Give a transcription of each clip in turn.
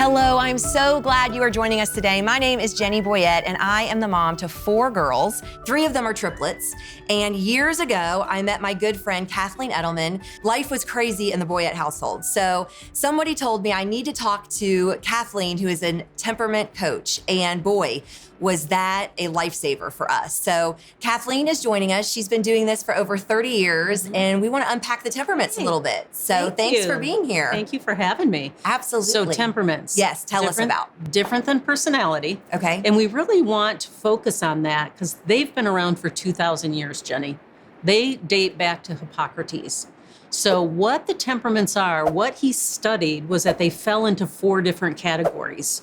Hello, I'm so glad you are joining us today. My name is Jenny Boyette, and I am the mom to 4 girls. 3 of them are triplets. And years ago, I met my good friend, Kathleen Edelman. Life was crazy in the Boyette household. So somebody told me I need to talk to Kathleen, who is a temperament coach. And boy, was that a lifesaver for us. So Kathleen is joining us. She's been doing this for over 30 years, and we want to unpack the temperaments a little bit. So thanks for being here. Thank you for having me. Absolutely. So temperaments. Yes, tell us about. Different than personality. Okay. And we really want to focus on that because they've been around for 2,000 years, Jenny. They date back to Hippocrates. So what the temperaments are, what he studied was that they fell into 4 different categories.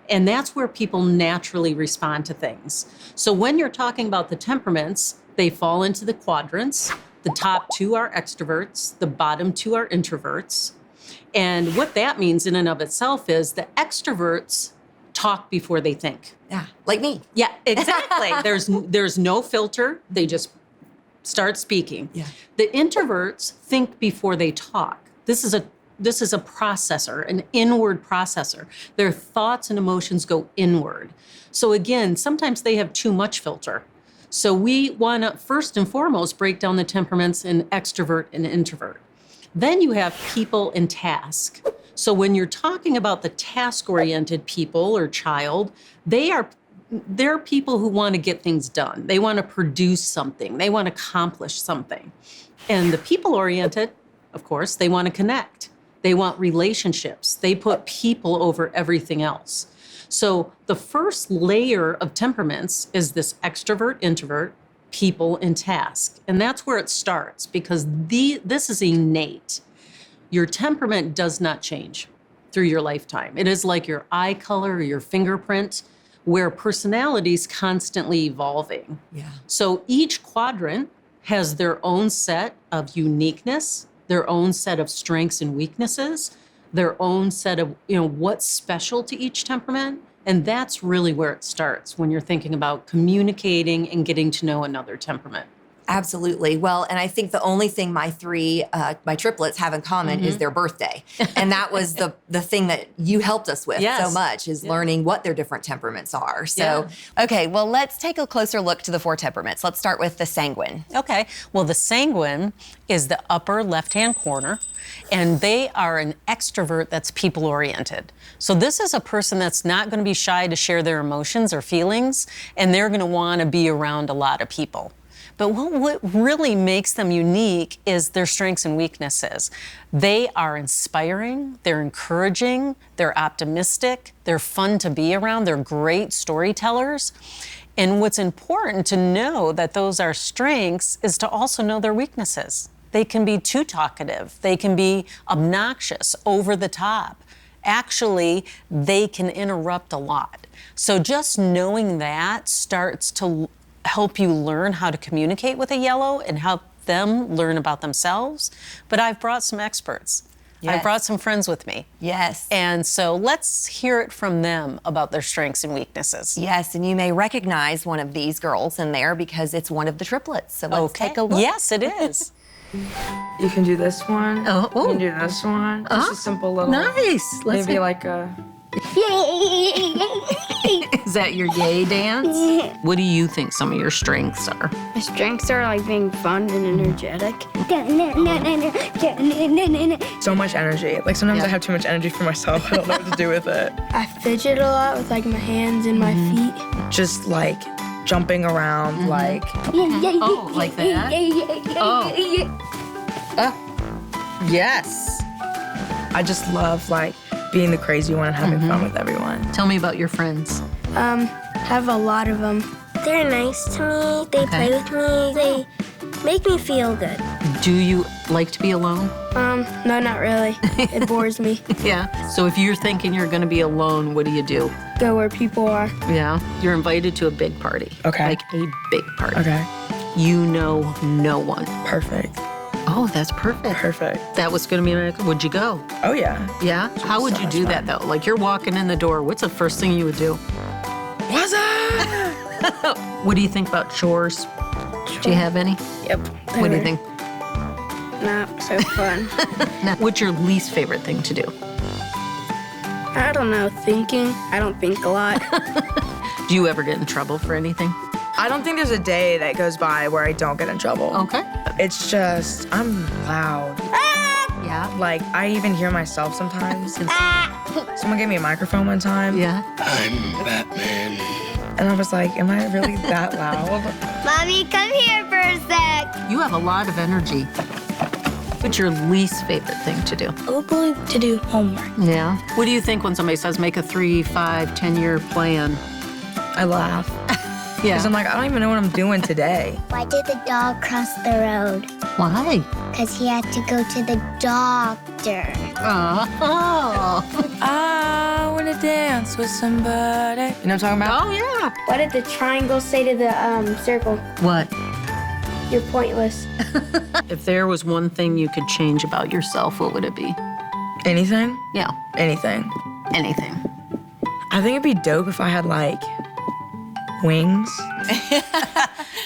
And that's where people naturally respond to things. So when you're talking about the temperaments, they fall into the quadrants. The top 2 are extroverts, the bottom 2 are introverts. And what that means in and of itself is the extroverts talk before they think. Yeah, like me. Yeah, exactly. There's no filter. They just start speaking. Yeah. The introverts think before they talk. This is a processor, an inward processor. Their thoughts and emotions go inward. So again, sometimes they have too much filter. So we want to first and foremost break down the temperaments in extrovert and introvert. Then you have people and task. So when you're talking about the task-oriented people or child, they're people who want to get things done. They want to produce something. They want to accomplish something. And the people-oriented, of course, they want to connect. They want relationships. They put people over everything else. So the first layer of temperaments is this extrovert, introvert, people, and task. And that's where it starts because this is innate. Your temperament does not change through your lifetime. It is like your eye color or your fingerprint, where personality is constantly evolving. Yeah. So each quadrant has their own set of uniqueness, their own set of strengths and weaknesses, their own set of, what's special to each temperament. And that's really where it starts when you're thinking about communicating and getting to know another temperament. Absolutely. Well, and I think the only thing my triplets have in common is their birthday. And that was the thing that you helped us with so much is learning what their different temperaments are. So, okay, well, let's take a closer look to the 4 temperaments. Let's start with the sanguine. Okay. Well, the sanguine is the upper left-hand corner, and they are an extrovert that's people-oriented. So this is a person that's not going to be shy to share their emotions or feelings, and they're going to want to be around a lot of people. But what really makes them unique is their strengths and weaknesses. They are inspiring, they're encouraging, they're optimistic, they're fun to be around, they're great storytellers. And what's important to know that those are strengths is to also know their weaknesses. They can be too talkative, they can be obnoxious, over the top. Actually, they can interrupt a lot. So just knowing that starts to help you learn how to communicate with a yellow and help them learn about themselves. But I've brought some experts. Yes. I've brought some friends with me. Yes. And so let's hear it from them about their strengths and weaknesses. Yes, and you may recognize one of these girls in there because it's one of the triplets. So let's take a look. Yes, it is. You can do this one. You can do this one. Just a simple little. Nice. Maybe like a. Is that your yay dance? What do you think some of your strengths are? My strengths are like being fun and energetic. So much energy. Like sometimes I have too much energy for myself. I don't know what to do with it. I fidget a lot with like my hands and my feet. Just like jumping around, like. Oh, like that? Yes. I just love like being the crazy one and having fun with everyone. Tell me about your friends. Have a lot of them. They're nice to me. They play with me. They make me feel good. Do you like to be alone? No, not really. It bores me. Yeah. So if you're thinking you're going to be alone, what do you do? Go where people are. Yeah. You're invited to a big party. Okay. Like a big party. Okay. You know no one. Perfect. Oh, that's perfect. Perfect. That was going to be my... Would you go? Oh, yeah. Yeah? How would you do that, though? Like, you're walking in the door. What's the first thing you would do? What's up? What do you think about chores? Do you have any? Yep. What do you think? Not so fun. What's your least favorite thing to do? I don't know, thinking. I don't think a lot. Do you ever get in trouble for anything? I don't think there's a day that goes by where I don't get in trouble. Okay. It's just, I'm loud. Yeah. Like, I even hear myself sometimes. Someone gave me a microphone one time. Yeah. I'm Batman. And I was like, am I really that loud? Mommy, come here for a sec. You have a lot of energy. What's your least favorite thing to do? Hopefully to do homework. Yeah. What do you think when somebody says make a 3, 5, 10-year plan? I laugh. Yeah. Because I'm like, I don't even know what I'm doing today. Why did the dog cross the road? Why? Because he had to go to the doctor. Oh. I want to dance with somebody. You know what I'm talking about? Oh, yeah. What did the triangle say to the circle? What? You're pointless. If there was one thing you could change about yourself, what would it be? Anything? Yeah. Anything. Anything. I think it'd be dope if I had, like, wings.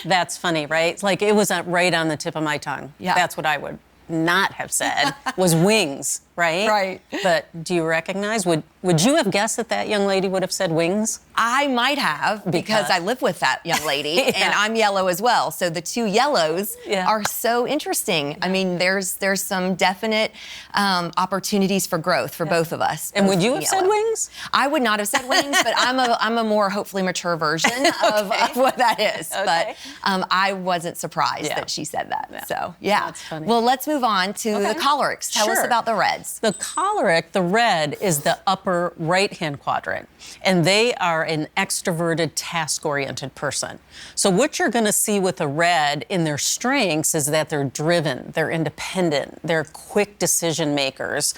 That's funny, right? Like it was right on the tip of my tongue. Yeah. That's what I would not have said was wings, right? Right. But do you recognize, would you have guessed that that young lady would have said wings? I might have because I live with that young lady and I'm yellow as well. So the two yellows are so interesting. I mean, there's some definite opportunities for growth for both of us. And both would you being have said yellow. wings? I would not have said wings, but I'm a more hopefully mature version of what that is. Okay. But I wasn't surprised that she said that. So yeah. That's funny. Well, let's move on to the cholerics. Tell us Sure. about the reds. The choleric, the red, is the upper right-hand quadrant, and they are an extroverted, task-oriented person. So what you're going to see with a red in their strengths is that they're driven, they're independent, they're quick decision makers,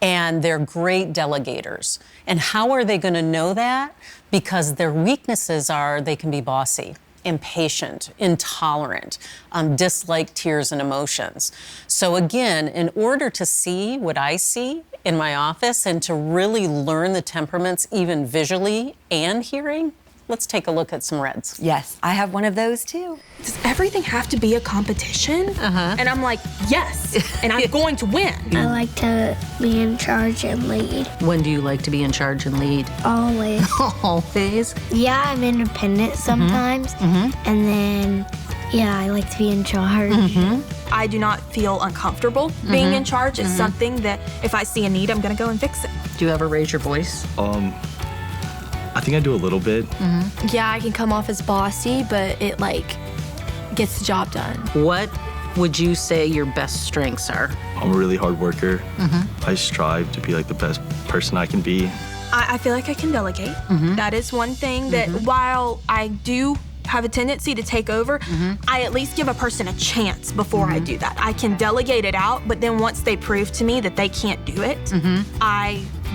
and they're great delegators. And how are they going to know that? Because their weaknesses are they can be bossy, impatient, intolerant, dislike tears and emotions. So again, in order to see what I see in my office and to really learn the temperaments even visually and hearing, let's take a look at some reds. Yes, I have one of those too. Does everything have to be a competition? And I'm like, yes, and I'm going to win. I like to be in charge and lead. When do you like to be in charge and lead? Always. Always. Yeah, I'm independent sometimes. And then, yeah, I like to be in charge. I do not feel uncomfortable being in charge. It's something that if I see a need, I'm gonna go and fix it. Do you ever raise your voice? I think I do a little bit. Yeah, I can come off as bossy, but it like gets the job done. What would you say your best strengths are? I'm a really hard worker. I strive to be like the best person I can be. I feel like I can delegate. That is one thing that while I do have a tendency to take over, I at least give a person a chance before I do that. I can delegate it out, but then once they prove to me that they can't do it,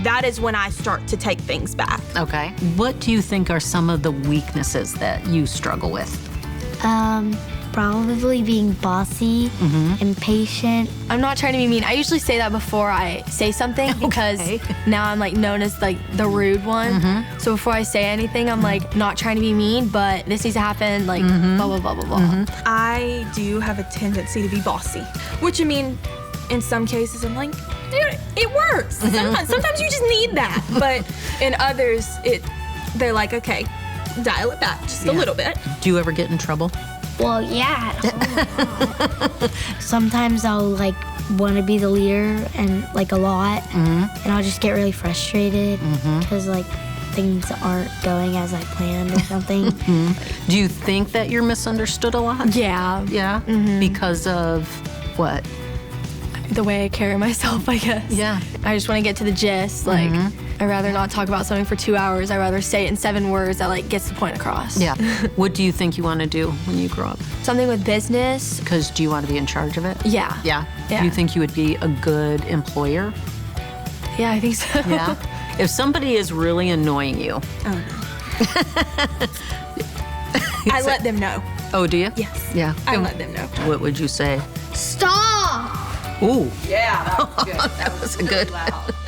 that is when I start to take things back. Okay. What do you think are some of the weaknesses that you struggle with? Probably being bossy, impatient. I'm not trying to be mean. I usually say that before I say something because now I'm like known as like the rude one. So before I say anything, I'm like not trying to be mean, but this needs to happen, like blah, blah, blah, blah, blah. I do have a tendency to be bossy, which I mean, in some cases I'm like, dude, it works. Sometimes you just need that. But in others, they're like, okay, dial it back just a little bit. Do you ever get in trouble? Well, yeah. Sometimes I'll like want to be the leader and like a lot, and I'll just get really frustrated because like things aren't going as I planned or something. Do you think that you're misunderstood a lot? Yeah, Yeah? Because of what? the way I carry myself, I guess. Yeah. I just want to get to the gist. Like, I'd rather not talk about something for 2 hours. I'd rather say it in 7 words that like gets the point across. Yeah. What do you think you want to do when you grow up? Something with business. Because do you want to be in charge of it? Yeah. Yeah. Yeah. Do you think you would be a good employer? Yeah, I think so. Yeah. If somebody is really annoying you. I let them know. Oh, do you? Yes. Yeah. I let them know. What would you say? Stop! Ooh. Yeah, that was good. That was a good.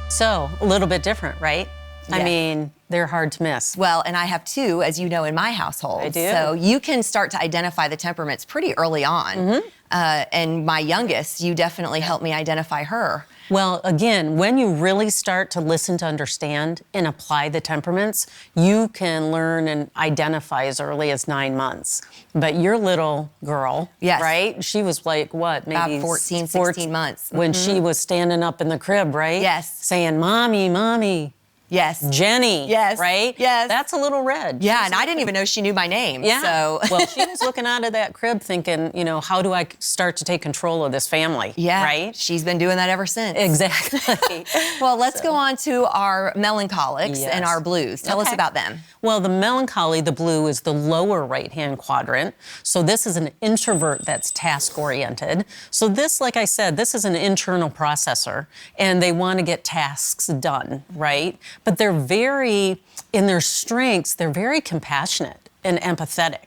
So, a little bit different, right? I Yes. mean, they're hard to miss. Well, and I have two, as you know, in my household. I do. So you can start to identify the temperaments pretty early on. And my youngest, you definitely helped me identify her. Well, again, when you really start to listen to understand and apply the temperaments, you can learn and identify as early as 9 months. But your little girl, Yes. right? She was like, what, maybe About 14, 16 months. when she was standing up in the crib, right? Yes. Saying, Mommy, Mommy, Yes. Jenny. Yes. Right? Yes. That's a little red. Yeah, and I didn't even know she knew my name. Yeah. So. Well, she was looking out of that crib thinking, how do I start to take control of this family? Yeah. Right? She's been doing that ever since. Exactly. Well, let's go on to our melancholics and Yes. our blues. Tell us Okay. about them. Well, the melancholy, the blue, is the lower right-hand quadrant. So this is an introvert that's task-oriented. So this, like I said, this is an internal processor, and they want to get tasks done, right? But they're in their strengths, they're very compassionate and empathetic,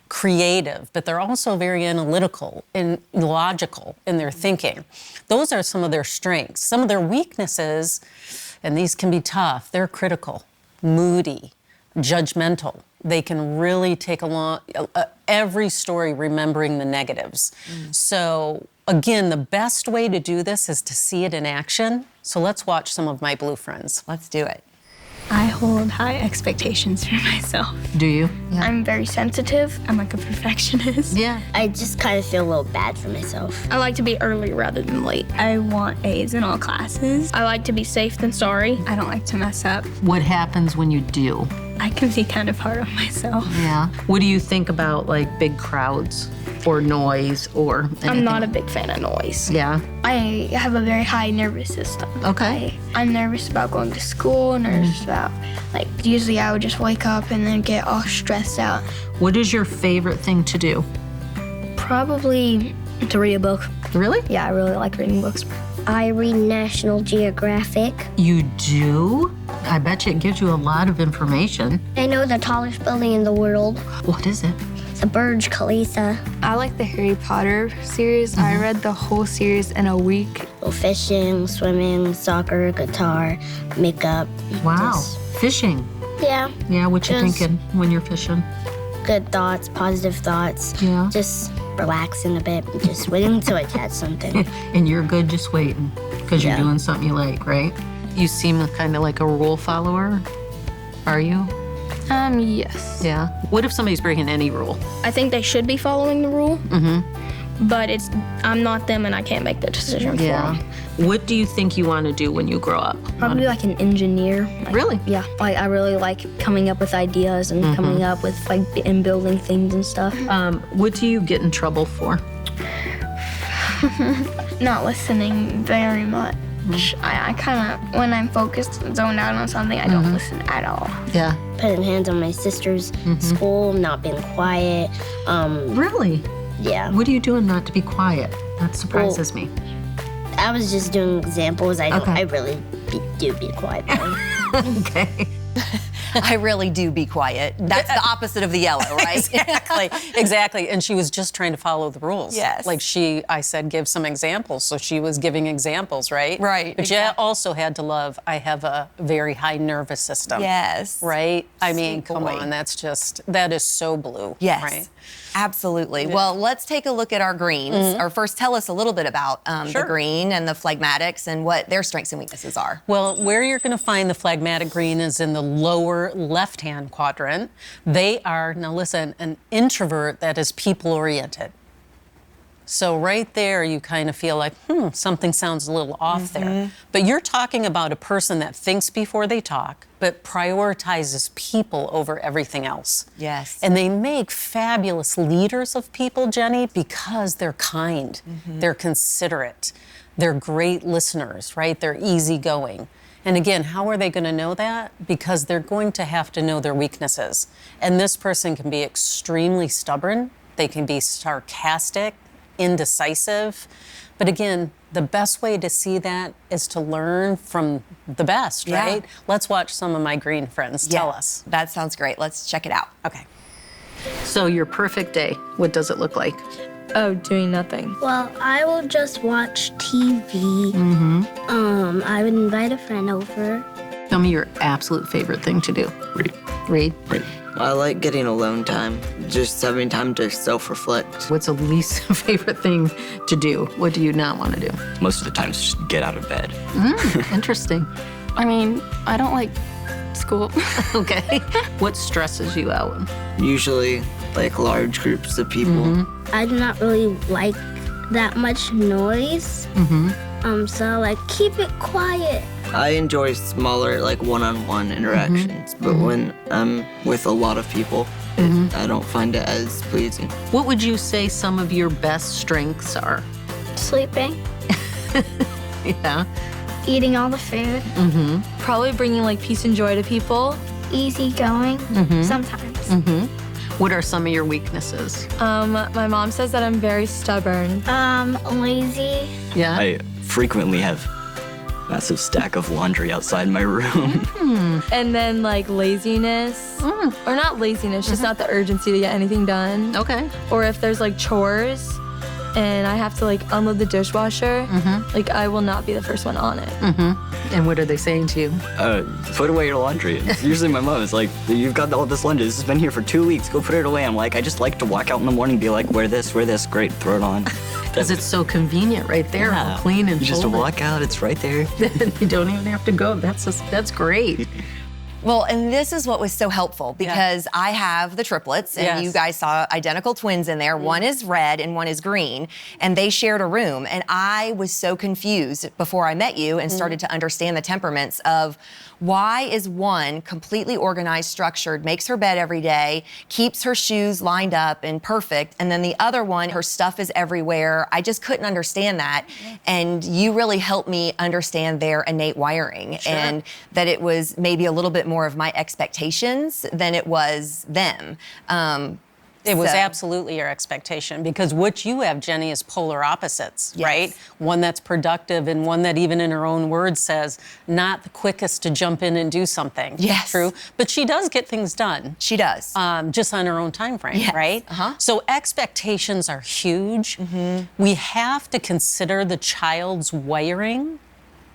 creative, but they're also very analytical and logical in their thinking. Those are some of their strengths. Some of their weaknesses, and these can be tough, they're critical, moody, judgmental. They can really take along every story remembering the negatives. So again, the best way to do this is to see it in action. So let's watch some of my blue friends. Let's do it. I hold high expectations for myself. Do you? I'm very sensitive. I'm like a perfectionist. Yeah. I just kind of feel a little bad for myself. I like to be early rather than late. I want A's in all classes. I like to be safe than sorry. I don't like to mess up. What happens when you do? I can be kind of hard on myself. Yeah. What do you think about like big crowds or noise or anything? I'm not a big fan of noise. Yeah. I have a very high nervous system. Okay. I'm nervous about going to school, nervous about, usually I would just wake up and then get all stressed out. What is your favorite thing to do? Probably to read a book. Really? Yeah, I really like reading books. I read National Geographic. You do? I bet you it gives you a lot of information. I know the tallest building in the world, What is it? the Burj Khalifa. I like the Harry Potter series. I read the whole series in a week. Go fishing, swimming, soccer, guitar, makeup. Wow. Just- Fishing. yeah, Yeah, what you Just- thinking when you're fishing? good thoughts, positive thoughts. Yeah. Just relaxing a bit, just waiting to catch something. And you're good just waiting because you're Yeah. doing something you like, right? You seem kind of like a rule follower. Are you? Yes. Yeah. What if somebody's breaking any rule? I think they should be following the rule. But I'm not them and I can't make the decision for them. What do you think you want to do when you grow up? Probably like an engineer. Really? Yeah, I really like coming up with ideas and coming up with and building things and stuff. What do you get in trouble for? Not listening very much. I kind of, when I'm focused and zoned out on something, I don't listen at all. Yeah. Putting hands on my sister's school, not being quiet. Really? Yeah. What are you doing not to be quiet? That surprises me. I was just doing examples. I Okay. really do be quiet. Though. Okay. I really do be quiet. That's the opposite of the yellow, right? Exactly. And she was just trying to follow the rules. Yes. I said, give some examples. So she was giving examples, right? Right, But you also had to love, I have a very high nervous system. Yes. Right? I mean, Sweet come boy. on, that is so blue. Yes. Right? Absolutely. Well, let's take a look at our greens. Or first, tell us a little bit about the Sure. green and the phlegmatics and what their strengths and weaknesses are. Well, where you're going to find the phlegmatic green is in the lower left-hand quadrant. They are, now listen, an introvert that is people-oriented. So right there, you kind of feel like, something sounds a little off there. But you're talking about a person that thinks before they talk, but prioritizes people over everything else. Yes. And they make fabulous leaders of people, Jenny, because they're kind, they're considerate, they're great listeners, right? They're easygoing. And again, how are they going to know that? Because they're going to have to know their weaknesses. And this person can be extremely stubborn, they can be sarcastic, indecisive. But again, the best way to see that is to learn from the best, Yeah. right? Let's watch some of my green friends tell us. That sounds great. Let's check it out. Okay. So your perfect day, what does it look like? Oh, doing nothing. Well, I will just watch TV. I would invite a friend over. Tell me your absolute favorite thing to do. Read. Reed? I like getting alone time, just having time to self-reflect. What's the least favorite thing to do? What do you not want to do? Most of the time, it's just get out of bed. Interesting. I mean, I don't like school. Okay. What stresses you out? Usually, like large groups of people. I do not really like that much noise. So I like keep it quiet. I enjoy smaller, like one-on-one interactions, but when I'm with a lot of people, I don't find it as pleasing. What would you say some of your best strengths are? Sleeping, Yeah. eating all the food, Probably bringing like peace and joy to people. easygoing, sometimes. What are some of your weaknesses? My mom says that I'm very stubborn. Lazy. Yeah. I frequently have massive stack of laundry outside my room. And then like laziness, or not laziness, just not the urgency to get anything done. Okay. Or if there's like chores and I have to like unload the dishwasher, like I will not be the first one on it. And what are they saying to you? Put away your laundry. Usually my mom is like, you've got all this laundry. This has been here for 2 weeks. Go put it away. I'm like, I just like to walk out in the morning and be like, wear this. Great, throw it on. Because it's so convenient right there, all clean and You just folded. walk out. It's right there. You don't even have to go. That's great. Well, and this is what was so helpful because I have the triplets and Yes. you guys saw identical twins in there. One is red and one is green, and they shared a room. And I was so confused before I met you and started to understand the temperaments of why is one completely organized, structured, makes her bed every day, keeps her shoes lined up and perfect, and then the other one, her stuff is everywhere. I just couldn't understand that. And you really helped me understand their innate wiring and that it was maybe a little bit more of my expectations than it was them. It was So- absolutely your expectation because what you have, Jenny, is polar opposites, right? One that's productive and one that even in her own words says, not the quickest to jump in and do something. Yes. True. But she does get things done. She does. Just on her own time frame, Yes. right? So expectations are huge. We have to consider the child's wiring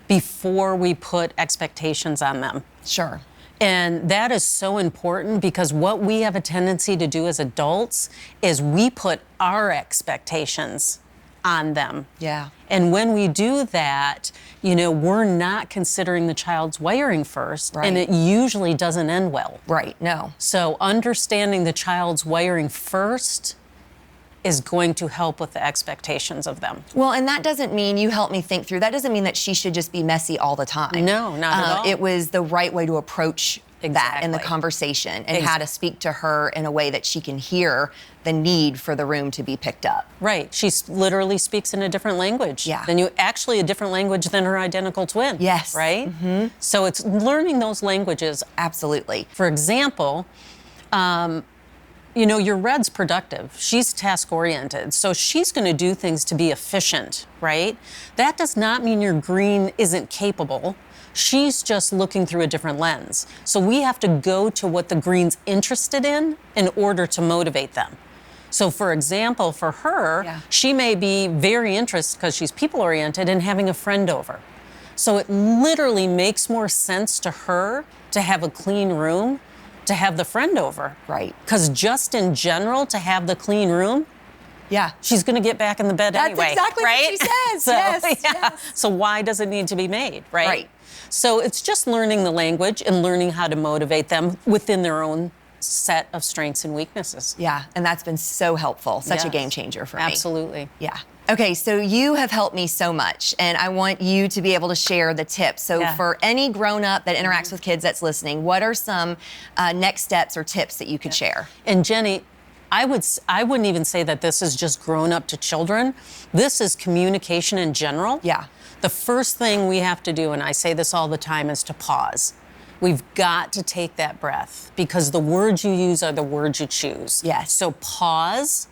before we put expectations on them. Sure. And that is so important because what we have a tendency to do as adults is we put our expectations on them. Yeah. And when we do that, we're not considering the child's wiring first, and it usually doesn't end well. Right. No. So understanding the child's wiring first is going to help with the expectations of them. Well, and that doesn't mean you help me think through. That doesn't mean that she should just be messy all the time. No, not at all. It was the right way to approach that in the conversation and how to speak to her in a way that she can hear the need for the room to be picked up. Right. She literally speaks in a different language. Yeah. Actually a different language than her identical twin. Yes. Right? So it's learning those languages. Absolutely. For example, your red's productive. She's task-oriented, so she's going to do things to be efficient, right? That does not mean your green isn't capable. She's just looking through a different lens. So we have to go to what the green's interested in order to motivate them. So for example, for her, she may be very interested, because she's people-oriented, in having a friend over. So it literally makes more sense to her to have a clean room, to have the friend over. Right. Because just in general, to have the clean room, she's going to get back in the bed That's anyway. exactly right? what she says. So, Yes. So why does it need to be made, right? Right. So it's just learning the language and learning how to motivate them within their own set of strengths and weaknesses. Yeah, and that's been so helpful. Such a Yes. game changer for me. Absolutely. Yeah. Okay, so you have helped me so much, and I want you to be able to share the tips. So for any grown-up that interacts with kids that's listening, what are some next steps or tips that you could share? And Jenny, I wouldn't even say that this is just grown up to children. This is communication in general. Yeah. The first thing we have to do, and I say this all the time, is to pause. We've got to take that breath because the words you use are the words you choose. Yes. So pause.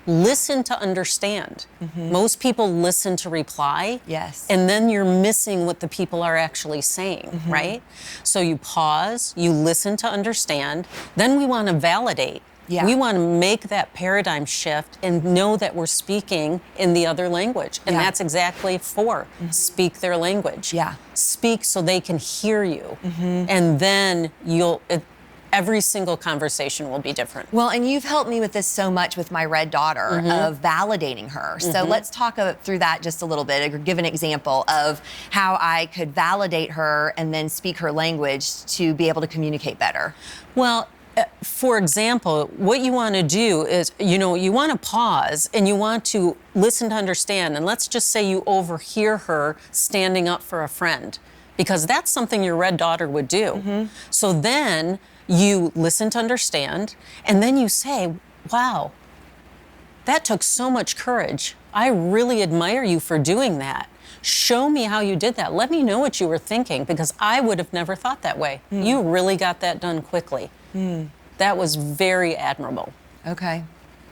Listen to understand. Most people listen to reply. Yes. And then you're missing what the people are actually saying, right? So you pause, you listen to understand. Then we want to validate. Yeah. We want to make that paradigm shift and know that we're speaking in the other language. And that's exactly for speak their language. Yeah. Speak so they can hear you. And then Every single conversation will be different. Well, and you've helped me with this so much with my red daughter of validating her. So let's talk through that just a little bit, or give an example of how I could validate her and then speak her language to be able to communicate better. Well, for example, what you want to do is, you want to pause and you want to listen to understand. And let's just say you overhear her standing up for a friend, because that's something your red daughter would do. So then you listen to understand, and then you say, wow, that took so much courage. I really admire you for doing that. Show me how you did that. Let me know what you were thinking, because I would have never thought that way. You really got that done quickly. That was very admirable. Okay.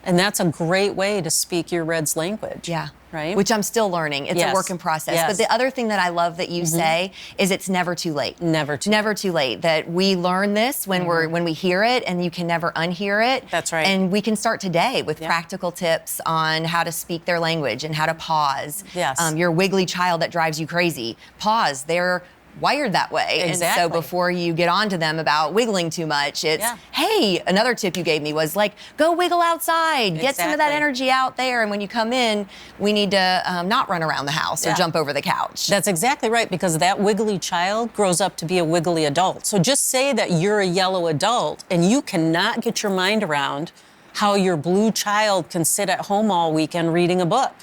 And that's a great way to speak your red's language. Yeah. Right? Which I'm still learning. It's a work in process. Yes. But the other thing that I love that you say is it's never too late. Never too late. That we learn this when we hear it, and you can never unhear it. That's right. And we can start today with practical tips on how to speak their language and how to pause. Yes. Your wiggly child that drives you crazy. Pause. They're wired that way. Exactly. And so before you get on to them about wiggling too much, it's, hey, another tip you gave me was like, go wiggle outside, get some of that energy out there. And when you come in, we need to not run around the house or jump over the couch. That's exactly right, because that wiggly child grows up to be a wiggly adult. So just say that you're a yellow adult and you cannot get your mind around how your blue child can sit at home all weekend reading a book.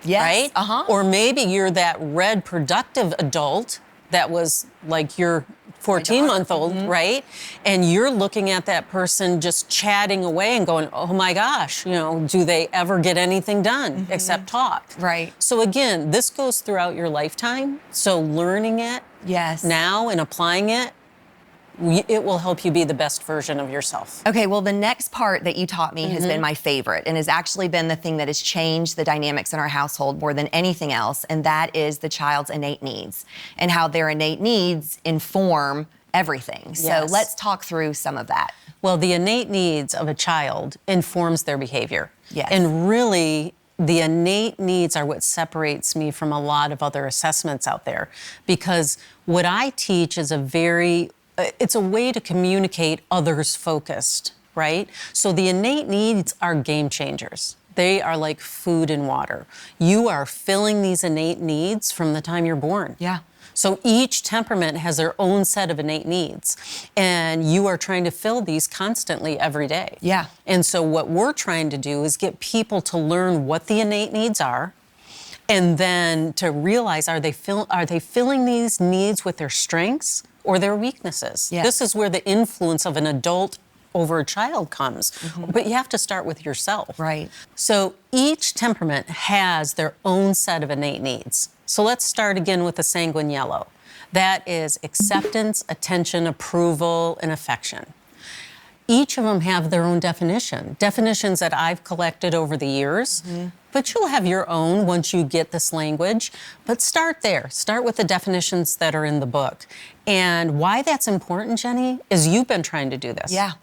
Yes. Right? Or maybe you're that red productive adult that was like your 14-month-old, right? And you're looking at that person just chatting away and going, oh my gosh, do they ever get anything done except talk? Right. So again, this goes throughout your lifetime. So learning it now and applying it, it will help you be the best version of yourself. Okay, well, the next part that you taught me has been my favorite, and has actually been the thing that has changed the dynamics in our household more than anything else, and that is the child's innate needs and how their innate needs inform everything. So let's talk through some of that. Well, the innate needs of a child informs their behavior. Yes. And really, the innate needs are what separates me from a lot of other assessments out there, because what I teach is it's a way to communicate others focused, right? So the innate needs are game changers. They are like food and water. You are filling these innate needs from the time you're born. Yeah. So each temperament has their own set of innate needs, and you are trying to fill these constantly every day. Yeah. And so what we're trying to do is get people to learn what the innate needs are, and then to realize, are they filling these needs with their strengths or their weaknesses? Yes. This is where the influence of an adult over a child comes. But you have to start with yourself. Right. So each temperament has their own set of innate needs. So let's start again with the sanguine yellow. That is acceptance, attention, approval, and affection. Each of them have their own definitions that I've collected over the years, but you'll have your own once you get this language. But start there. Start with the definitions that are in the book. And why that's important, Jenny, is you've been trying to do this. Yeah.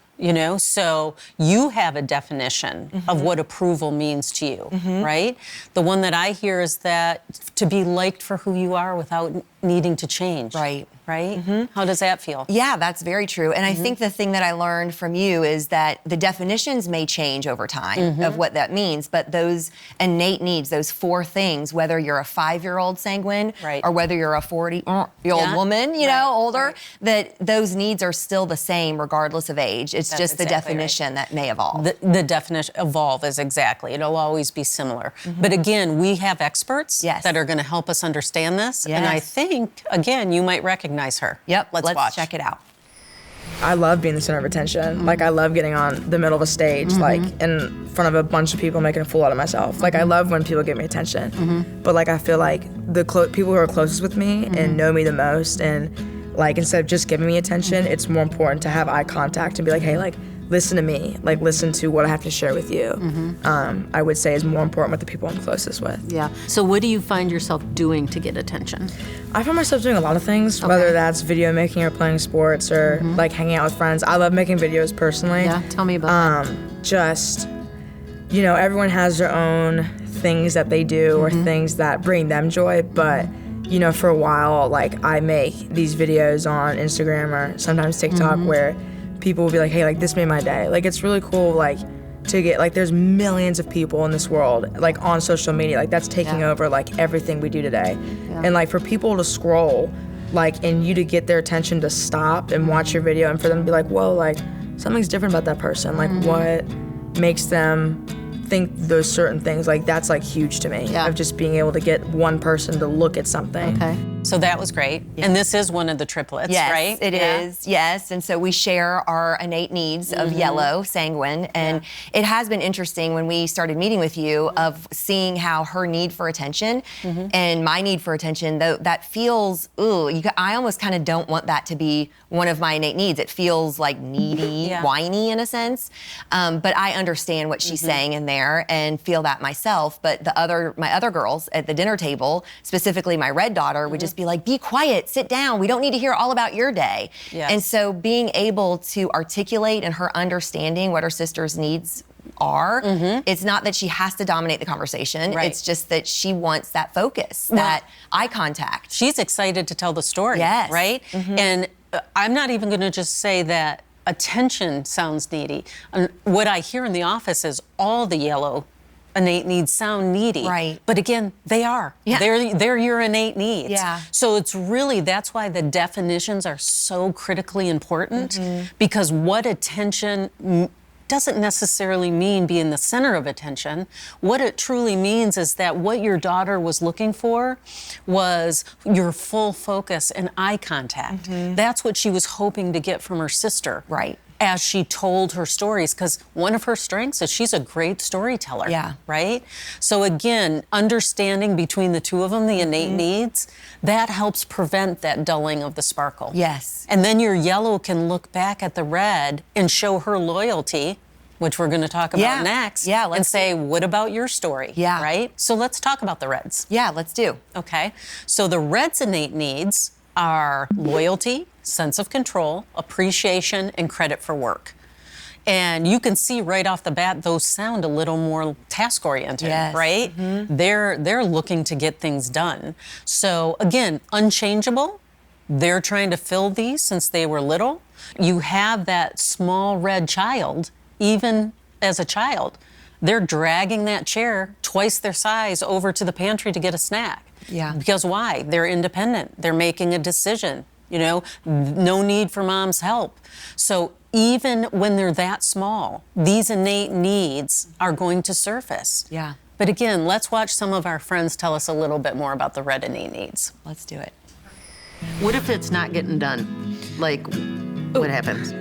So you have a definition of what approval means to you, right? The one that I hear is that to be liked for who you are without needing to change. Right. How does that feel? Yeah, that's very true. And I think the thing that I learned from you is that the definitions may change over time of what that means, but those innate needs, those 4 things, whether you're a 5-year-old sanguine or whether you're a 40-year-old woman, older, that those needs are still the same regardless of age. It's just the definition that may evolve. The definition evolve is exactly. It'll always be similar. But again, we have experts that are going to help us understand this. And I think, again, you might recognize her. Yep, let's watch. check it out. I love being the center of attention. Like, I love getting on the middle of a stage, like, in front of a bunch of people, making a fool out of myself. Like, I love when people give me attention. But, like, I feel like the people who are closest with me and know me the most, and, like, instead of just giving me attention, it's more important to have eye contact and be like, hey, like, listen to me. Like, listen to what I have to share with you. I would say is more important with the people I'm closest with. Yeah. So what do you find yourself doing to get attention? I find myself doing a lot of things, whether that's video making or playing sports or like hanging out with friends. I love making videos personally. Yeah, tell me about that. Just, everyone has their own things that they do or things that bring them joy, but for a while, like, I make these videos on Instagram or sometimes TikTok where people will be like, hey, like this made my day. Like it's really cool, like to get like there's millions of people in this world like on social media, like that's taking over like everything we do today. And like for people to scroll like and you to get their attention to stop and watch your video and for them to be like, whoa, like something's different about that person. Like what makes them think those certain things, like that's like huge to me of just being able to get one person to look at something. Okay. So that was great. And this is one of the triplets, Yes, right? it is. Yes. And so we share our innate needs of yellow, sanguine. And it has been interesting when we started meeting with you of seeing how her need for attention and my need for attention, though that feels, I almost kind of don't want that to be one of my innate needs. It feels like needy, whiny in a sense. But I understand what she's saying in there and feel that myself. But my other girls at the dinner table, specifically my red daughter, would just be like, be quiet, sit down. We don't need to hear all about your day. Yes. And so being able to articulate and her understanding what her sister's needs are, it's not that she has to dominate the conversation. Right. It's just that she wants that focus, that eye contact. She's excited to tell the story, Yes. right? And I'm not even gonna just say that attention sounds needy. What I hear in the office is all the yellow innate needs sound needy. Right. But again, they are. Yeah. They're your innate needs. Yeah. So it's really, that's why the definitions are so critically important because what attention doesn't necessarily mean being the center of attention. What it truly means is that what your daughter was looking for was your full focus and eye contact. That's what she was hoping to get from her sister. Right. As she told her stories, because one of her strengths is she's a great storyteller. Yeah. Right? So again, understanding between the two of them the innate needs, that helps prevent that dulling of the sparkle. Yes. And then your yellow can look back at the red and show her loyalty, which we're going to talk about next. Yeah, and let's say, what about your story? Yeah. Right? So let's talk about the reds. Yeah, let's do. Okay. So the red's innate needs are loyalty, sense of control, appreciation, and credit for work. And you can see right off the bat, those sound a little more task-oriented, Yes. right? They're looking to get things done. So again, unchangeable. They're trying to fill these since they were little. You have that small red child, even as a child, they're dragging that chair twice their size over to the pantry to get a snack. Yeah. Because why? They're independent. They're making a decision. You know, no need for mom's help. So even when they're that small, these innate needs are going to surface. Yeah. But again, let's watch some of our friends tell us a little bit more about the red innate needs. Let's do it. What if it's not getting done? Like, what happens?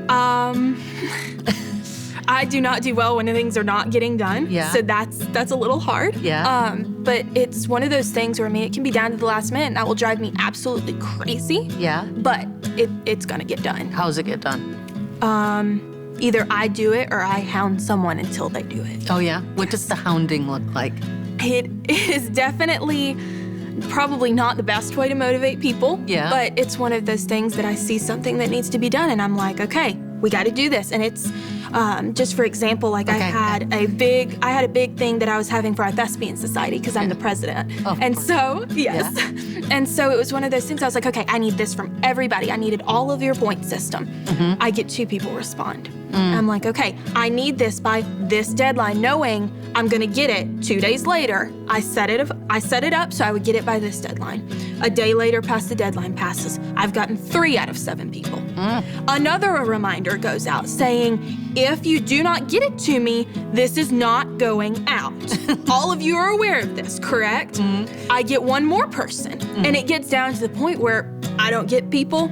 I do not do well when things are not getting done. Yeah. So that's a little hard. Yeah. But it's one of those things where, I mean, it can be down to the last minute and that will drive me absolutely crazy. Yeah. But it's gonna get done. How does it get done? Either I do it or I hound someone until they do it. Oh, yeah? What does the hounding look like? It is definitely probably not the best way to motivate people. Yeah. But it's one of those things that I see something that needs to be done and I'm like, okay, we got to do this. And it's just for example, like I had a big thing that I was having for our thespian society because I'm the president. And so, yes. Yeah. And so it was one of those things I was like, okay, I need this from everybody. I needed all of your point system. I get 2 people respond. I'm like, okay, I need this by this deadline, knowing I'm gonna get it 2 days later. I set it up so I would get it by this deadline. A day later, past the deadline passes. I've gotten 3 out of 7 people. Another reminder goes out saying, if you do not get it to me, this is not going out. All of you are aware of this, correct? I get 1 more person, and it gets down to the point where I don't get people.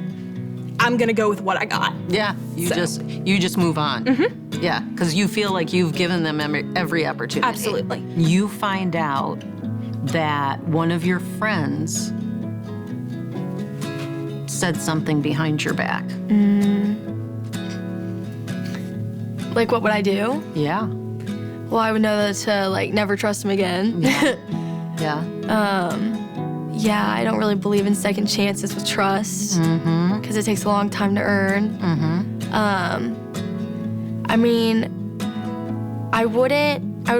I'm gonna go with what I got. Yeah, you just move on. Yeah, because you feel like you've given them every opportunity. Absolutely. You find out that one of your friends said something behind your back. Like, what would I do? Yeah. Well, I would know that to, like, never trust him again. Yeah. Yeah, I don't really believe in second chances with trust because it takes a long time to earn. I mean, I would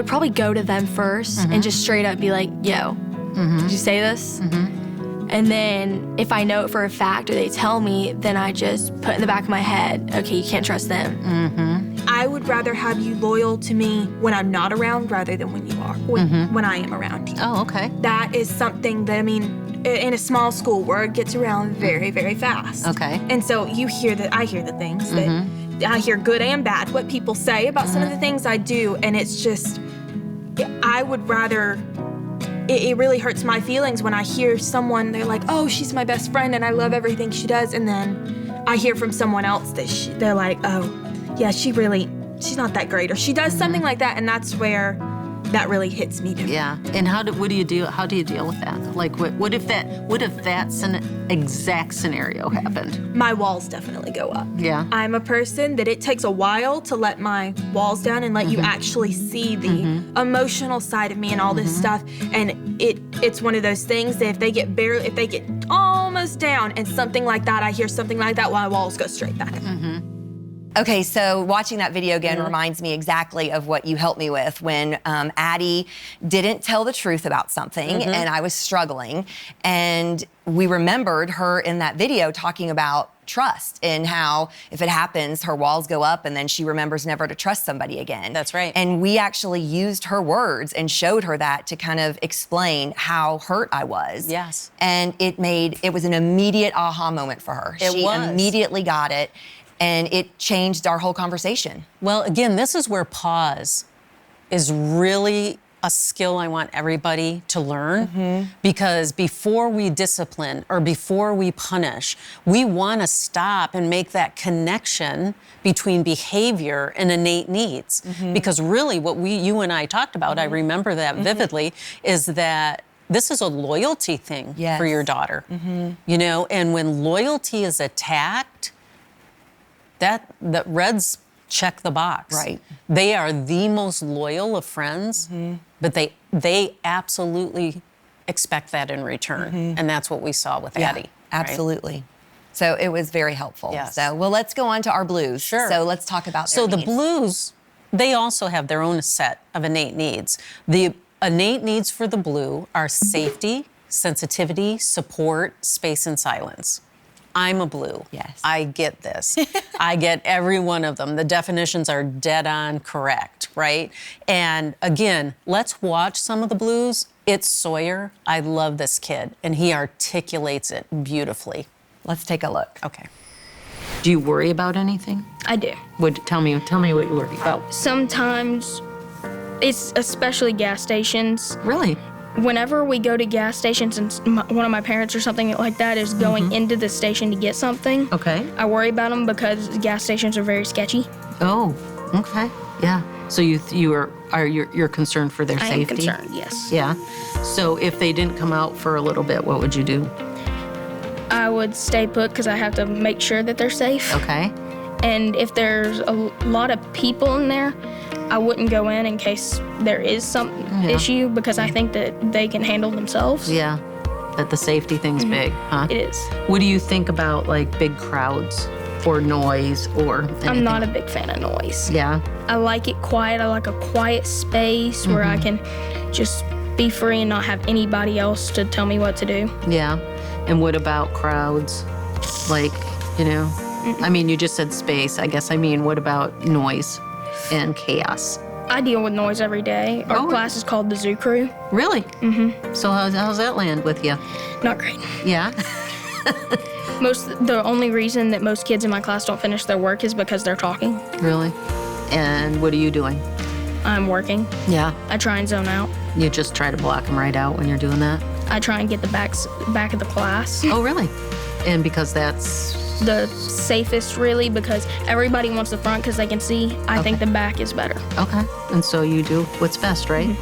probably go to them first and just straight up be like, yo, did you say this? And then if I know it for a fact or they tell me, then I just put in the back of my head, okay, you can't trust them. I would rather have you loyal to me when I'm not around rather than when you are, when I am around you. Oh, okay. That is something that, I mean, in a small school, word gets around very, very fast. Okay. And so I hear the things that I hear good and bad, what people say about some of the things I do, and it's just, I would rather, it really hurts my feelings when I hear someone, they're like, oh, she's my best friend and I love everything she does, and then I hear from someone else that they're like, oh, yeah, she's not that great, or she does something like that, and that's where that really hits me. Yeah. And how do you deal with that? Like, what if that's an exact scenario happened? My walls definitely go up. Yeah. I'm a person that it takes a while to let my walls down and let you actually see the emotional side of me and all this stuff. And it's one of those things that if they get almost down and something like that, I hear something like that, my walls go straight back up. Okay, so watching that video again reminds me exactly of what you helped me with when Addie didn't tell the truth about something and I was struggling. And we remembered her in that video talking about trust and how if it happens, her walls go up and then she remembers never to trust somebody again. That's right. And we actually used her words and showed her that to kind of explain how hurt I was. Yes. And it was an immediate aha moment for her. She immediately got it. And it changed our whole conversation. Well, again, this is where pause is really a skill I want everybody to learn, because before we discipline or before we punish, we want to stop and make that connection between behavior and innate needs. Because really what you and I talked about, I remember that vividly, is that this is a loyalty thing for your daughter. You know, and when loyalty is attacked, that Reds check the box. Right. They are the most loyal of friends, but they absolutely expect that in return. And that's what we saw with Addie. Right? Absolutely. So it was very helpful. Yes. So, well, let's go on to our blues. Sure. So let's talk about their So the needs. blues, they also have their own set of innate needs. The innate needs for the blue are safety, sensitivity, support, space, and silence. I'm a blue. Yes. I get this. I get every one of them. The definitions are dead on correct, right? And again, let's watch some of the blues. It's Sawyer. I love this kid, and he articulates it beautifully. Let's take a look. Okay. Do you worry about anything? I do. Tell me what you worry about. Sometimes, it's especially gas stations. Really? Whenever we go to gas stations and one of my parents or something like that is going into the station to get something, Okay. I worry about them because gas stations are very sketchy. Oh, okay. Yeah. So you're concerned for their I safety? am concerned, yes. Yeah. So if they didn't come out for a little bit, what would you do? I would stay put because I have to make sure that they're safe. Okay. And if there's a lot of people in there, I wouldn't go in case there is some issue because I think that they can handle themselves. Yeah. That the safety thing's big, huh? It is. What do you think about like big crowds or noise or anything? I'm not a big fan of noise. Yeah. I like it quiet. I like a quiet space where I can just be free and not have anybody else to tell me what to do. Yeah. And what about crowds? Like, you know, I mean, you just said space. I guess I mean, what about noise and chaos? I deal with noise every day. Our class is called the Zoo Crew. Really? Mm-hmm. So how's that land with you? Not great. Yeah? The only reason that most kids in my class don't finish their work is because they're talking. Really? And what are you doing? I'm working. Yeah. I try and zone out. You just try to block them right out when you're doing that? I try and get the back of the class. Oh, really? And because that's the safest, really, because everybody wants the front because they can see. I think the back is better. Okay. And so you do what's best, right?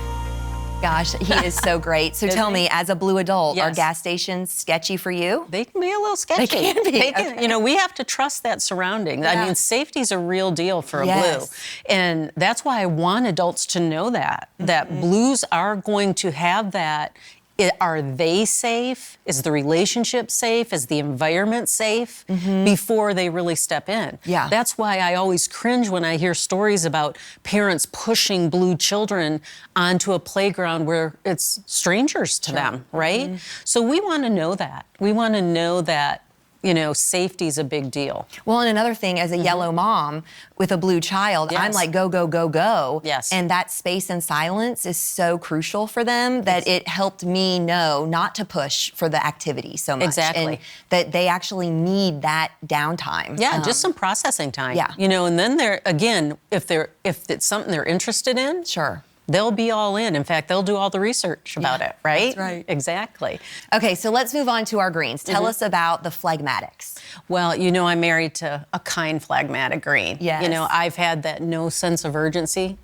Gosh, he is so great. So tell me, as a blue adult, are Yes. gas stations sketchy for you? They can be a little sketchy. They can be. Okay. You know, we have to trust that surrounding. I mean, safety's a real deal for a blue. And that's why I want adults to know that blues are going to have that Are they safe? Is the relationship safe? Is the environment safe before they really step in? Yeah. That's why I always cringe when I hear stories about parents pushing blue children onto a playground where it's strangers to them, right? So we want to know that. We want to know that, you know, safety is a big deal. Well, and another thing, as a yellow mom with a blue child, I'm like, go, go, go, go. Yes. And that space and silence is so crucial for them that it helped me know not to push for the activity so much. Exactly. And that they actually need that downtime. Yeah, just some processing time. Yeah. You know, and then they're, again, if it's something they're interested in, Sure. they'll be all in. In fact, they'll do all the research about it, right? that's right. Exactly. Okay, so let's move on to our greens. Tell us about the phlegmatics. Well, you know, I'm married to a kind phlegmatic green. Yes. You know, I've had that no sense of urgency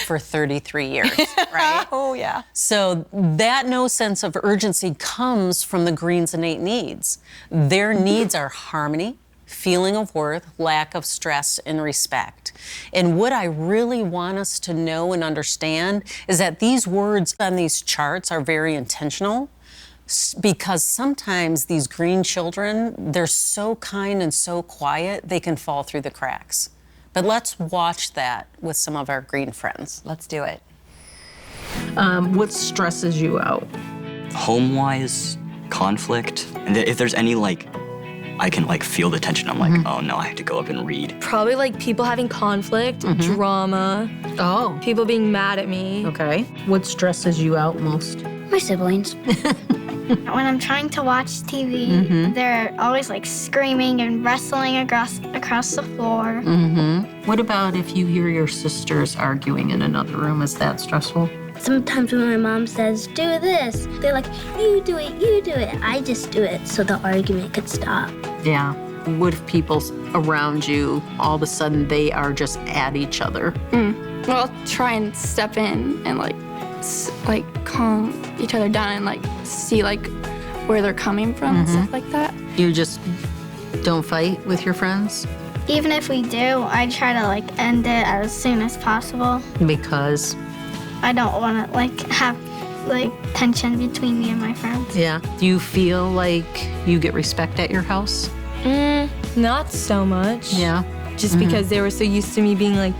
for 33 years, right? Oh, yeah. So that no sense of urgency comes from the green's innate needs. Their needs are harmony, feeling of worth, lack of stress, and respect. And what I really want us to know and understand is that these words on these charts are very intentional, because sometimes these green children, they're so kind and so quiet, they can fall through the cracks. But let's watch that with some of our green friends. Let's do it. What stresses you out? Home-wise, conflict. And if there's any, like, I can, like, feel the tension. I'm like, oh, no, I have to go up and read. Probably like people having conflict, drama, Oh, people being mad at me. okay. What stresses you out most? My siblings. When I'm trying to watch TV, they're always like screaming and wrestling across the floor. What about if you hear your sisters arguing in another room? Is that stressful? Sometimes when my mom says, do this, they're like, you do it, you do it. I just do it so the argument could stop. Yeah. What if people around you, all of a sudden, they are just at each other? Well, I'll try and step in and like calm each other down and like see like where they're coming from and stuff like that. You just don't fight with your friends? Even if we do, I try to like end it as soon as possible. Because? I don't want to like have like tension between me and my friends. Yeah. Do you feel like you get respect at your house? Not so much. Yeah. Just because they were so used to me being like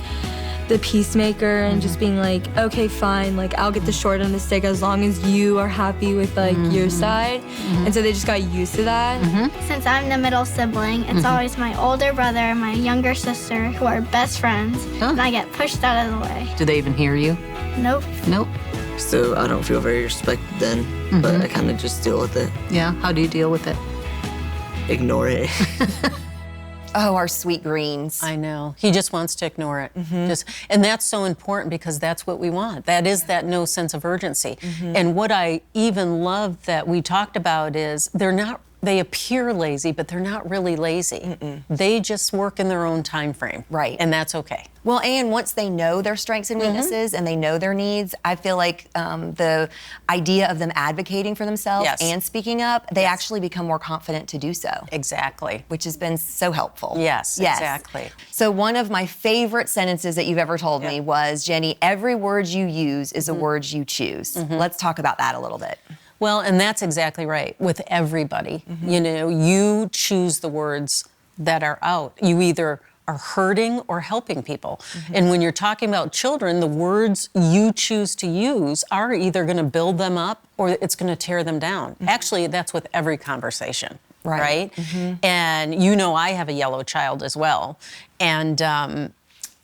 the peacemaker and just being like, okay, fine, like I'll get the short end of the stick as long as you are happy with like your side. And so they just got used to that. Since I'm the middle sibling, it's always my older brother and my younger sister who are best friends, and I get pushed out of the way. Do they even hear you? Nope. Nope. So I don't feel very respected then, but I kind of just deal with it. Yeah. How do you deal with it? Ignore it. Oh, our sweet greens. I know. He just wants to ignore it. And that's so important because that's what we want. That is that no sense of urgency. And what I even love that we talked about is they appear lazy, but they're not really lazy. They just work in their own time frame. Right. And that's okay. Well, and once they know their strengths and weaknesses and they know their needs, I feel like the idea of them advocating for themselves Yes. and speaking up, they actually become more confident to do so. Exactly. Which has been so helpful. Yes, exactly. So one of my favorite sentences that you've ever told me was, Jenny, every word you use is a word you choose. Let's talk about that a little bit. Well, and that's exactly right with everybody. You know, you choose the words that are out. You either are hurting or helping people. And when you're talking about children, the words you choose to use are either going to build them up or it's going to tear them down. Actually, that's with every conversation. Right? And you know, I have a yellow child as well. And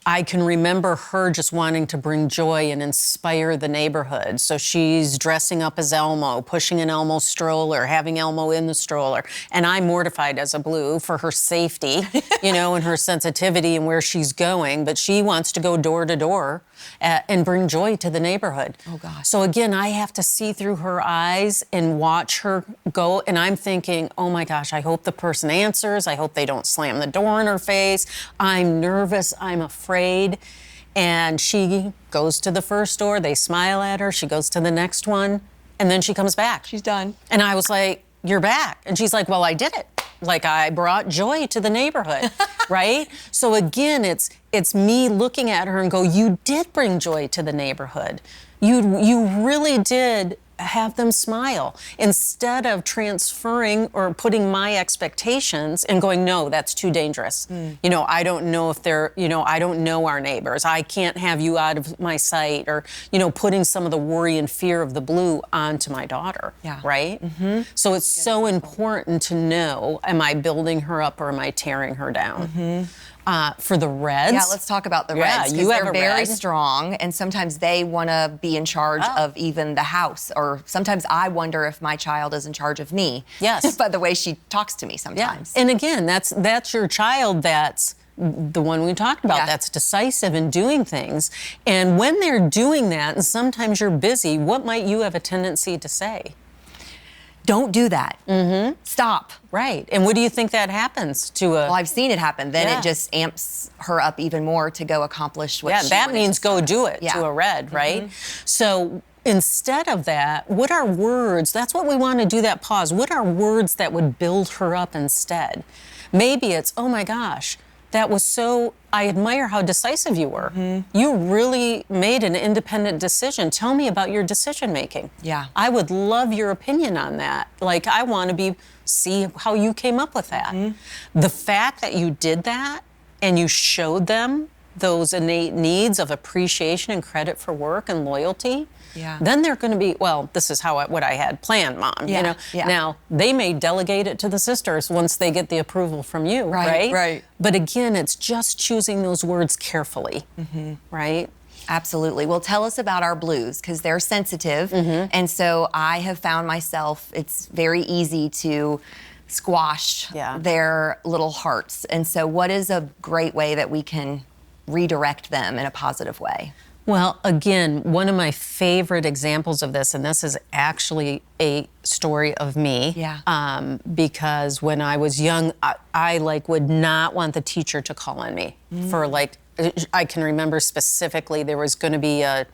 I can remember her just wanting to bring joy and inspire the neighborhood. So she's dressing up as Elmo, pushing an Elmo stroller, having Elmo in the stroller. And I'm mortified as a blue for her safety, you know, and her sensitivity and where she's going. But she wants to go door to door and bring joy to the neighborhood. Oh, gosh. So again, I have to see through her eyes and watch her go. And I'm thinking, oh my gosh, I hope the person answers. I hope they don't slam the door in her face. I'm nervous. I'm afraid. And she goes to the first door. They smile at her. She goes to the next one. And then she comes back. She's done. And I was like, you're back. And she's like, well, I did it. Like I brought joy to the neighborhood, right? So again, it's me looking at her and go, you did bring joy to the neighborhood. You really did have them smile instead of transferring or putting my expectations and going, no, that's too dangerous. You know, I don't know if they're, you know, I don't know our neighbors. I can't have you out of my sight, or, you know, putting some of the worry and fear of the blue onto my daughter. Yeah. Right? So it's so important to know, am I building her up or am I tearing her down? For the reds. Yeah, let's talk about the Yeah, reds, you because have they're a very red. strong, and sometimes they want to be in charge of even the house, or sometimes I wonder if my child is in charge of me. Yes. By the way she talks to me Yeah. sometimes. And again, that's your child, that's the one we talked about, Yeah. that's decisive in doing things. And when they're doing that, and sometimes you're busy, what might you have a tendency to say? Don't do that. Stop. Right. And what do you think that happens to a... Well, I've seen it happen. Then Yeah. it just amps her up even more to go accomplish what Yeah, she that wanted means to go start. do it Yeah. to a red, right? So instead of that, what are words? That's what we want to do, that pause. What are words that would build her up instead? Maybe it's, oh my gosh, that was so, I admire how decisive you were. You really made an independent decision. Tell me about your decision making. Yeah. I would love your opinion on that. Like, I want to see how you came up with that. The fact that you did that and you showed them those innate needs of appreciation and credit for work and loyalty, Yeah. then they're going to be, well, this is what I had planned, Mom. Yeah, You know, yeah. now they may delegate it to the sisters once they get the approval from you, right? Right. But again, it's just choosing those words carefully, right? Absolutely. Well, tell us about our blues, because they're sensitive. And so I have found myself, it's very easy to squash Yeah. their little hearts. And so what is a great way that we can redirect them in a positive way? Well, again, one of my favorite examples of this, and this is actually a story of me. Yeah. Because when I was young, I would not want the teacher to call on me for I can remember specifically there was going to be a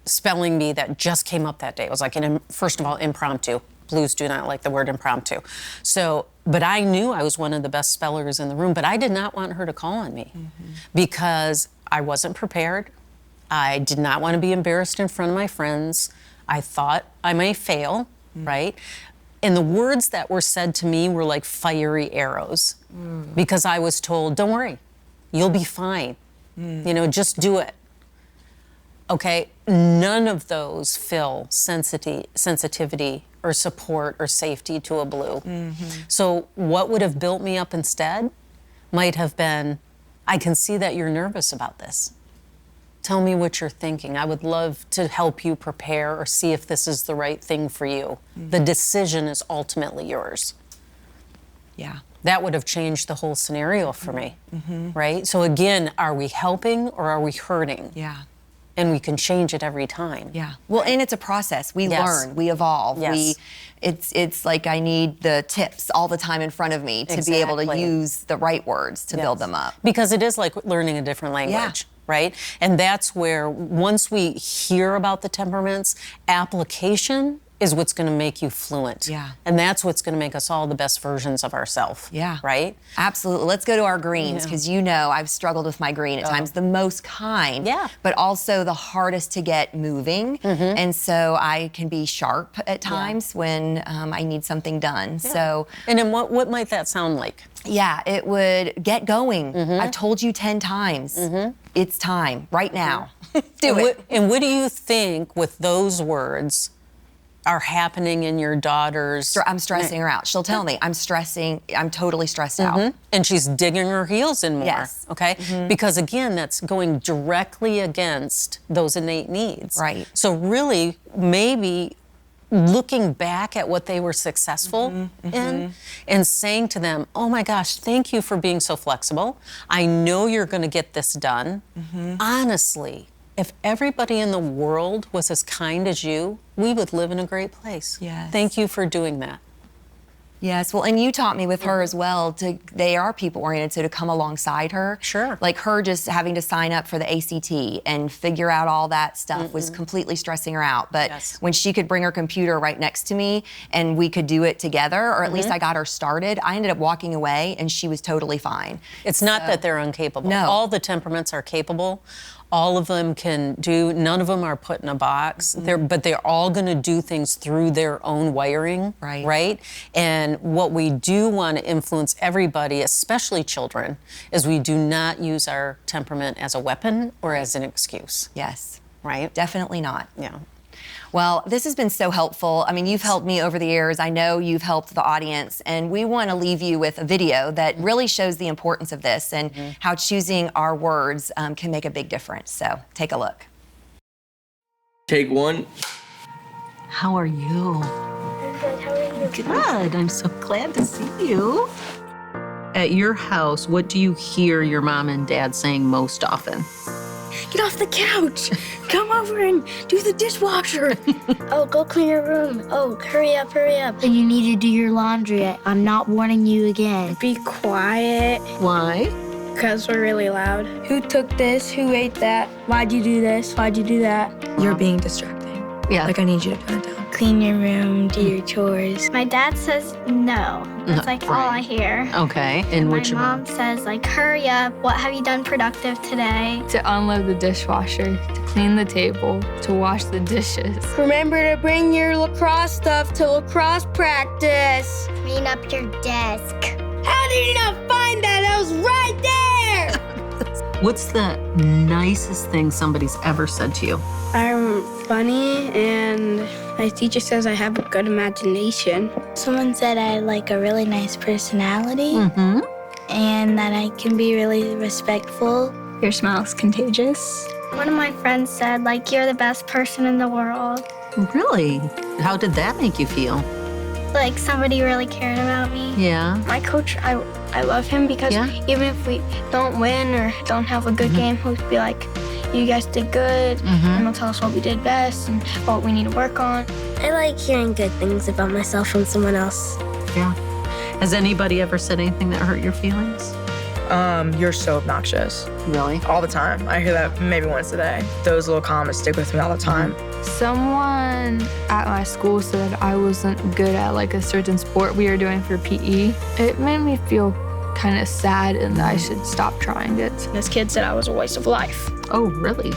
spelling bee that just came up that day. It was like, first of all, impromptu. Blues do not like the word impromptu. So, but I knew I was one of the best spellers in the room, but I did not want her to call on me because I wasn't prepared. I did not want to be embarrassed in front of my friends. I thought I may fail, right? And the words that were said to me were like fiery arrows because I was told, don't worry, you'll be fine. You know, just do it. Okay, none of those fill sensitivity or support or safety to a blue. So what would have built me up instead might have been, I can see that you're nervous about this. Tell me what you're thinking. I would love to help you prepare or see if this is the right thing for you. The decision is ultimately yours. Yeah. That would have changed the whole scenario for me, right? So again, are we helping or are we hurting? Yeah. And we can change it every time. Yeah. Well, and it's a process. We Yes. learn, we evolve. Yes. It's like I need the tips all the time in front of me to be able to Exactly. use the right words to build them up. Because it is like learning a different language, right? And that's where once we hear about the temperaments, application is what's going to make you fluent. Yeah. And that's what's going to make us all the best versions of ourselves. Yeah. Right? Absolutely. Let's go to our greens, Yeah. because you know I've struggled with my green at times. The most kind, Yeah. but also the hardest to get moving. And so I can be sharp at times when I need something done. So And then what might that sound like? yeah, it would get going. I've told you 10 times. It's time right now. Do it. And what do you think with those words are happening in your daughter's... I'm stressing her out. She'll tell me, I'm totally stressed out. And she's digging her heels in more, Yes. okay? Because again, that's going directly against those innate needs. Right. So really, maybe looking back at what they were successful in and saying to them, oh my gosh, thank you for being so flexible. I know you're gonna get this done. Honestly, if everybody in the world was as kind as you, we would live in a great place. Yes. Thank you for doing that. Yes, well, and you taught me with her as well, they are people oriented, so to come alongside her. Sure. Like her just having to sign up for the ACT and figure out all that stuff was completely stressing her out. But Yes. when she could bring her computer right next to me and we could do it together, or at least I got her started, I ended up walking away and she was totally fine. It's not that they're incapable. No. All the temperaments are capable. All of them can do, none of them are put in a box, but they're all gonna do things through their own wiring, right? And what we do wanna influence everybody, especially children, is we do not use our temperament as a weapon or as an excuse. Yes. Right? Definitely not. Yeah. Well, this has been so helpful. I mean, you've helped me over the years. I know you've helped the audience, and we want to leave you with a video that really shows the importance of this and how choosing our words can make a big difference. So take a look. Take one. How are you? Good. How are you? Good. I'm so glad to see you. At your house, what do you hear your mom and dad saying most often? Get off the couch. Come over and do the dishwasher. Oh, go clean your room. Oh, hurry up, hurry up. And you need to do your laundry. I'm not warning you again. Be quiet. Why? Because we're really loud. Who took this? Who ate that? Why'd you do this? Why'd you do that? You're being distracting. Yeah. Like, I need you to tone it down. Clean your room, do your chores. My dad says no. That's like all I hear. Okay. And what's your mom says like, hurry up. What have you done productive today? To unload the dishwasher, to clean the table, to wash the dishes. Remember to bring your lacrosse stuff to lacrosse practice. Clean up your desk. How did you not find that? It was right there. What's the nicest thing somebody's ever said to you? I'm funny, and my teacher says I have a good imagination. Someone said I had like a really nice personality Mm-hmm. and that I can be really respectful. Your smile's contagious. One of my friends said like, you're the best person in the world. Really? How did that make you feel? Like somebody really cared about me. Yeah. My coach, I love him because even if we don't win or don't have a good game, he'll be like, you guys did good, and he'll tell us what we did best and what we need to work on. I like hearing good things about myself from someone else. Yeah. Has anybody ever said anything that hurt your feelings? You're so obnoxious. Really? All the time. I hear that maybe once a day. Those little comments stick with me all the time. Someone at my school said I wasn't good at like a certain sport we were doing for PE. It made me feel kind of sad and that I should stop trying it. This kid said I was a waste of life. Oh, really?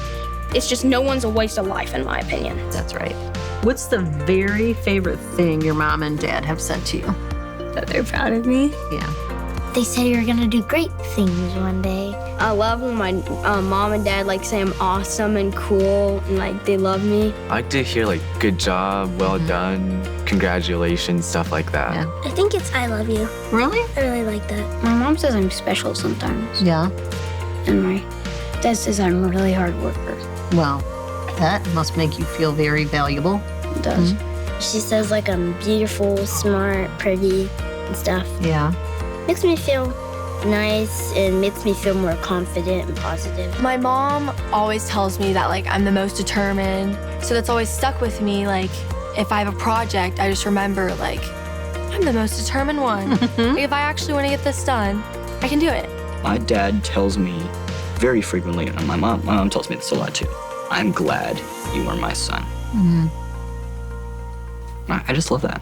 It's just no one's a waste of life, in my opinion. That's right. What's the very favorite thing your mom and dad have said to you? That they're proud of me. Yeah. They said you're gonna do great things one day. I love when my mom and dad like say I'm awesome and cool and like they love me. I like to hear like good job, well done, congratulations, stuff like that. Yeah. I think it's I love you. Really? I really like that. My mom says I'm special sometimes. Yeah. And my dad says I'm a really hard worker. Well, that must make you feel very valuable. It does. She says like I'm beautiful, smart, pretty, and stuff. Yeah. Makes me feel nice and makes me feel more confident and positive. My mom always tells me that like I'm the most determined, so that's always stuck with me. Like if I have a project, I just remember like I'm the most determined one. Like, if I actually want to get this done, I can do it. My dad tells me very frequently, and my mom tells me this a lot too, I'm glad you are my son. I just love that.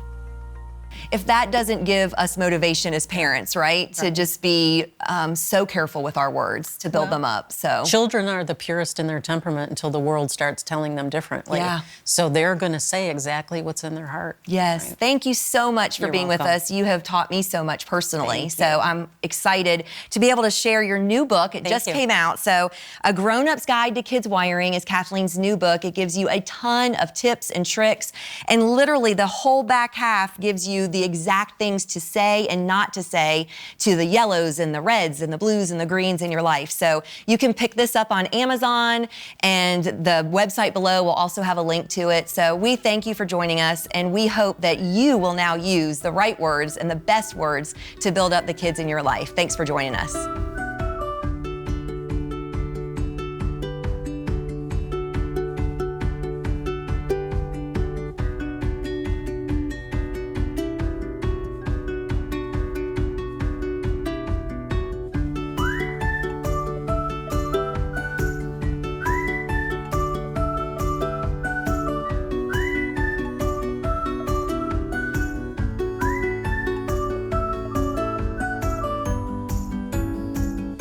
If that doesn't give us motivation as parents, right? To just be so careful with our words to build them up. So children are the purest in their temperament until the world starts telling them differently. Yeah. So they're going to say exactly what's in their heart. Yes. Right? Thank you so much for You're being welcome. with us. You have taught me so much personally. Thank So you. I'm excited to be able to share your new book. It just you. came out. So A Grown-Up's Guide to Kids Wiring is Kathleen's new book. It gives you a ton of tips and tricks. And literally the whole back half gives you the exact things to say and not to say to the yellows and the reds and the blues and the greens in your life. So you can pick this up on Amazon, and the website below will also have a link to it. So we thank you for joining us, and we hope that you will now use the right words and the best words to build up the kids in your life. Thanks for joining us.